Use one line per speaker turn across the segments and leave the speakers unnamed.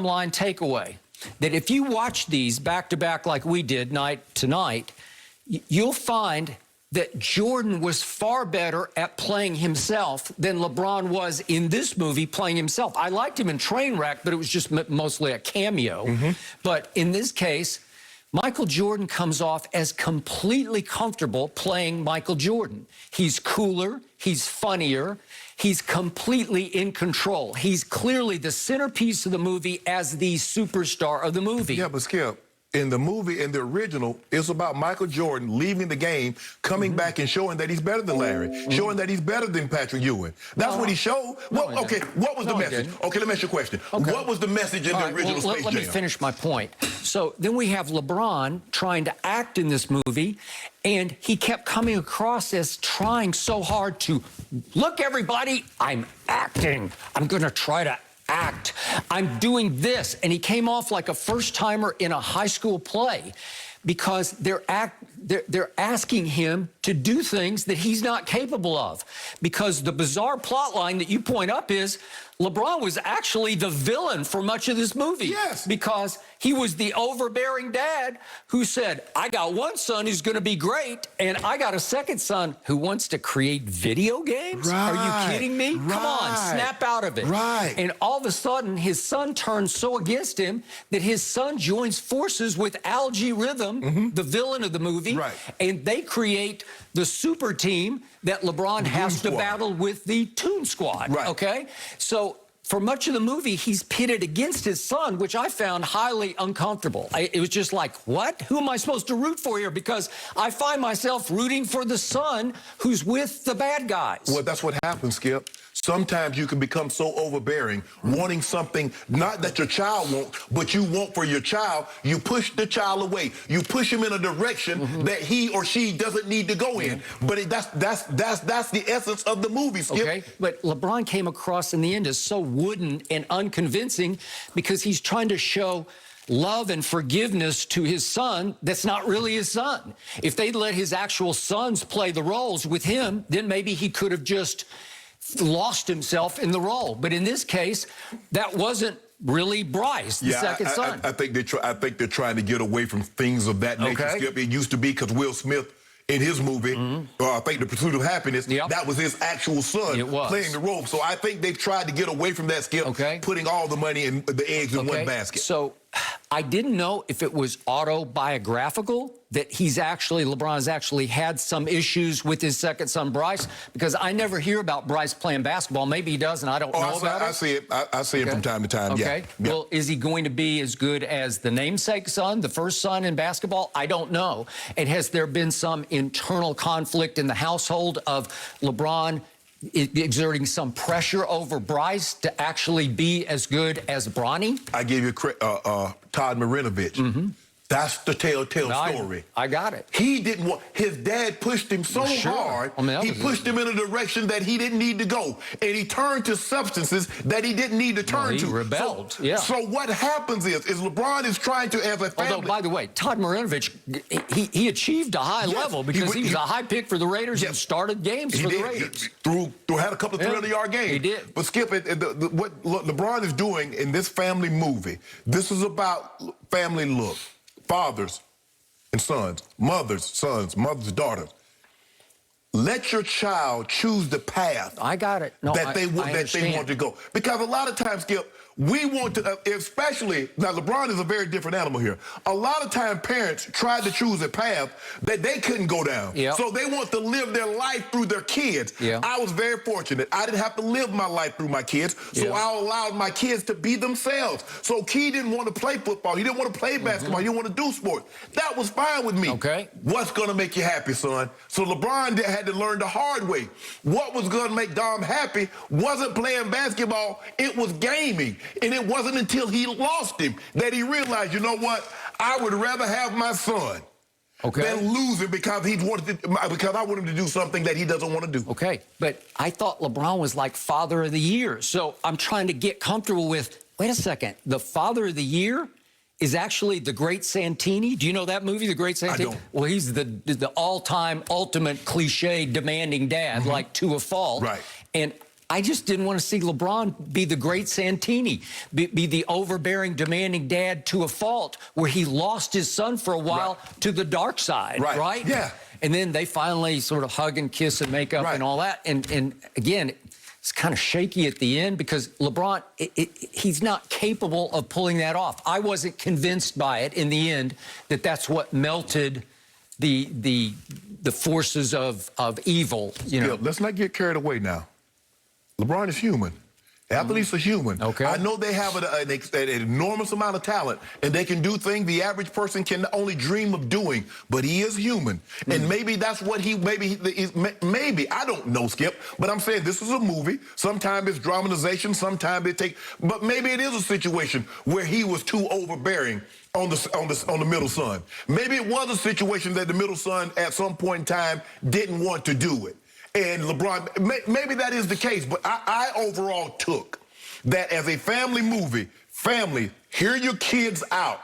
line takeaway that if you watch these back to back like we did night to night, you'll find that Jordan was far better at playing himself than LeBron was in this movie playing himself. I liked him in Trainwreck, but it was just mostly a cameo. But in this case, Michael Jordan comes off as completely comfortable playing Michael Jordan. He's cooler, he's funnier, he's completely in control. He's clearly the centerpiece of the movie as the superstar of the movie.
Yeah, but Skip, in the movie, in the original, it's about Michael Jordan leaving the game, coming back and showing that he's better than Larry, showing that he's better than Patrick Ewing. That's what he showed. Well, okay, what was the message? Okay, let me ask you a question. Okay. What was the message in the original Space Jam?
Let me finish my point. So then we have LeBron trying to act in this movie, and he kept coming across as trying so hard to, look, everybody, I'm acting. I'm going to try to act. I'm doing this. And he came off like a first-timer in a high school play because they're asking him to do things that he's not capable of. Because the bizarre plot line that you point up is LeBron was actually the villain for much of this movie.
Yes.
Because he was the overbearing dad who said, I got one son who's going to be great, and I got a second son who wants to create video games?
Right.
Are you kidding me?
Right.
Come on, snap out of it.
Right.
And all of a sudden, his son turns so against him that his son joins forces with Algie Rhythm, the villain of the movie,
Right.
and they create the super team that LeBron has to battle with the Toon Squad,
Right.
okay? So for much of the movie, he's pitted against his son, which I found highly uncomfortable. It was just like, what? Who am I supposed to root for here? Because I find myself rooting for the son who's with the bad guys.
Well, that's what happens, Skip. Sometimes you can become so overbearing, wanting something not that your child wants, but you want for your child. You push the child away. You push him in a direction that he or she doesn't need to go in. But that's the essence of the movie, Skip.
Okay, but LeBron came across in the end as so wooden and unconvincing because he's trying to show love and forgiveness to his son that's not really his son. If they'd let his actual sons play the roles with him, then maybe he could have just lost himself in the role. But in this case, that wasn't really Bryce, the second son.
I think they're trying to get away from things of that nature, Skip. It used to be because Will Smith in his movie, I think The Pursuit of Happiness, that was his actual son playing the role. So I think they've tried to get away from that, Skip, putting all the money and the eggs in one basket.
So I didn't know if it was autobiographical, that LeBron's actually had some issues with his second son, Bryce, because I never hear about Bryce playing basketball. Maybe he does, and I don't know about it.
I see it. I see it from time to time,
Okay.
Yeah.
Well, is he going to be as good as the namesake son, the first son in basketball? I don't know. And has there been some internal conflict in the household of LeBron exerting some pressure over Bryce to actually be as good as Bronny?
I gave you Todd Marinovich. That's the telltale story.
I got it.
He didn't want, his dad pushed him so hard, he pushed him in a direction that he didn't need to go. And he turned to substances that he didn't need to turn to.
He rebelled,
So what happens is LeBron is trying to, as a family...
Although, by the way, Todd Marinovich, he achieved a high level because he was a high pick for the Raiders and started games for the Raiders.
Had a couple of 300-yard games.
He did.
But Skip, what LeBron is doing in this family movie, this is about family look. Fathers and sons, mothers, daughters. Let your child choose the path.
I got it. No,
that they want to go. Because a lot of times, Skip, we want to, especially, now LeBron is a very different animal here. A lot of times parents tried to choose a path that they couldn't go down. So they want to live their life through their kids. I was very fortunate. I didn't have to live my life through my kids, so I allowed my kids to be themselves. So Key didn't want to play football. He didn't want to play basketball. He didn't want to do sports. That was fine with me. What's going to make you happy, son? So LeBron had to learn the hard way. What was going to make Dom happy wasn't playing basketball. It was gaming. And it wasn't until he lost him that he realized, you know what? I would rather have my son than lose him because I want him to do something that he doesn't want to do.
Okay, but I thought LeBron was like Father of the Year. So I'm trying to get comfortable with, wait a second, the Father of the Year is actually the Great Santini. Do you know that movie, The Great Santini?
I don't.
Well, he's the all-time ultimate cliche demanding dad, like to a fault.
Right.
And I just didn't want to see LeBron be the great Santini, be the overbearing, demanding dad to a fault, where he lost his son for a while to the dark side, right?
Yeah.
And then they finally sort of hug and kiss and make up and all that. And again, it's kind of shaky at the end because LeBron, he's not capable of pulling that off. I wasn't convinced by it in the end that that's what melted the forces of evil. You know,
let's not get carried away now. LeBron is human. Athletes are human.
Okay.
I know they have an enormous amount of talent, and they can do things the average person can only dream of doing, but he is human. And maybe that's what maybe, I don't know, Skip, but I'm saying this is a movie. Sometimes it's dramatization, sometimes but maybe it is a situation where he was too overbearing on the middle son. Maybe it was a situation that the middle son at some point in time didn't want to do it. And LeBron, maybe that is the case, but I overall took that as a family movie. Family, hear your kids out.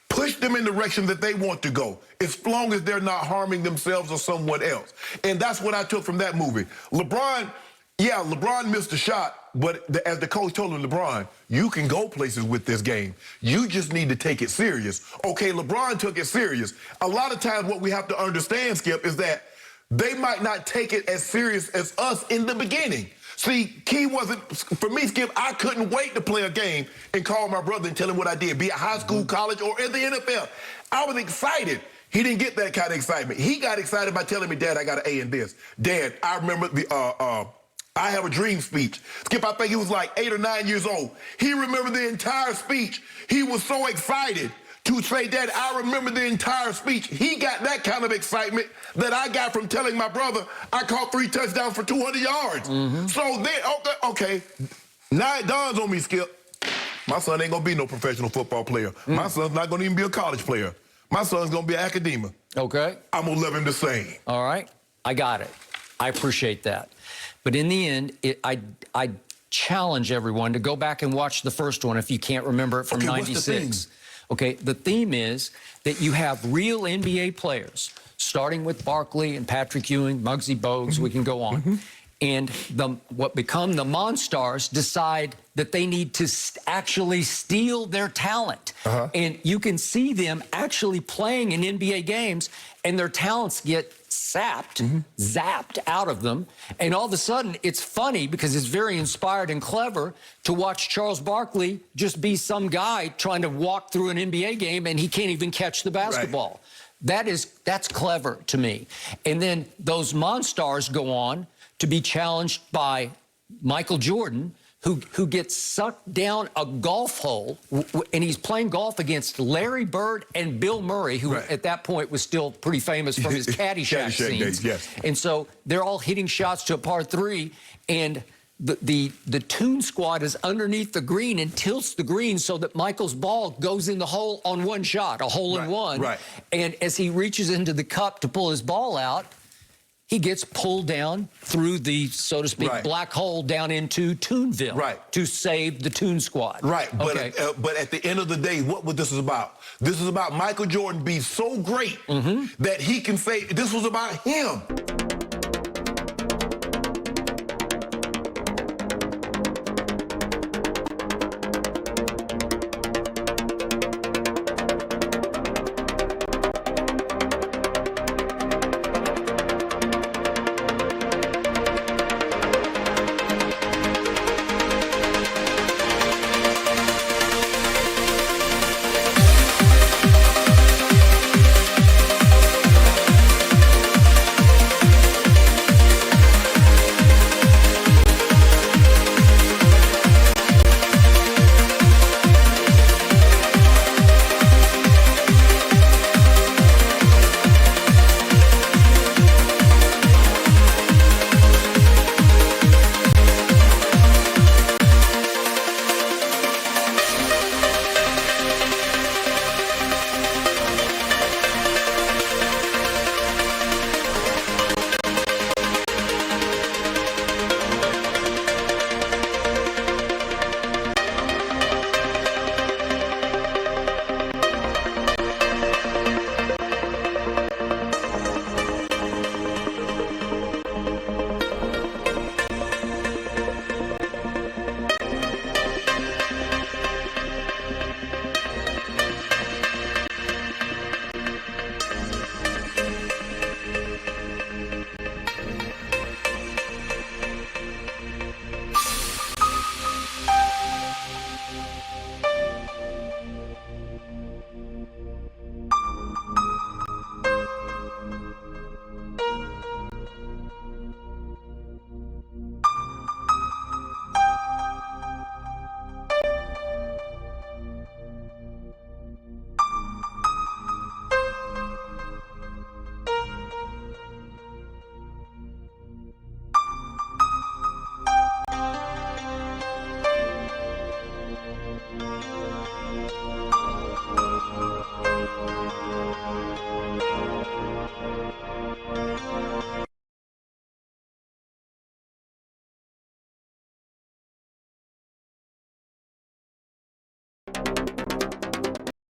Push them in the direction that they want to go, as long as they're not harming themselves or someone else. And that's what I took from that movie. LeBron missed a shot, but as the coach told him, LeBron, you can go places with this game. You just need to take it serious. Okay, LeBron took it serious. A lot of times what we have to understand, Skip, is that they might not take it as serious as us in the beginning. See, key wasn't, for me, Skip, I couldn't wait to play a game and call my brother and tell him what I did, be it high school, college, or in the NFL. I was excited. He didn't get that kind of excitement. He got excited by telling me, Dad, I got an A in this. Dad, I remember I Have a Dream speech. Skip, I think he was like 8 or 9 years old. He remembered the entire speech. He was so excited to say, Dad, I remember the entire speech. He got that kind of excitement that I got from telling my brother I caught 3 touchdowns for 200 yards. So then, okay, now it dawns on me, Skip, my son ain't gonna be no professional football player. My son's not gonna even be a college player. My son's gonna be an academia.
Okay.
I'm gonna love him the same.
All right, I got it. I appreciate that. But in the end, I challenge everyone to go back and watch the first one if you can't remember it from '96.
What's the theme?
Okay, the theme is that you have real NBA players, starting with Barkley and Patrick Ewing, Muggsy Bogues, we can go on. And what become the Monstars decide that they need to actually steal their talent. And you can see them actually playing in NBA games, and their talents get sapped, zapped out of them. And all of a sudden, it's funny because it's very inspired and clever to watch Charles Barkley just be some guy trying to walk through an NBA game and he can't even catch the basketball. That's clever to me. And then those Monstars go on to be challenged by Michael Jordan, who gets sucked down a golf hole, and he's playing golf against Larry Bird and Bill Murray, who at that point was still pretty famous from his Caddyshack scenes. And so they're all hitting shots to a par 3, and the Toon Squad is underneath the green and tilts the green so that Michael's ball goes in the hole on one shot, a hole in one. And as he reaches into the cup to pull his ball out, he gets pulled down through the, so to speak, black hole down into Toonville to save the Toon Squad.
But at the end of the day, what this is about? This is about Michael Jordan being so great that he can say this was about him.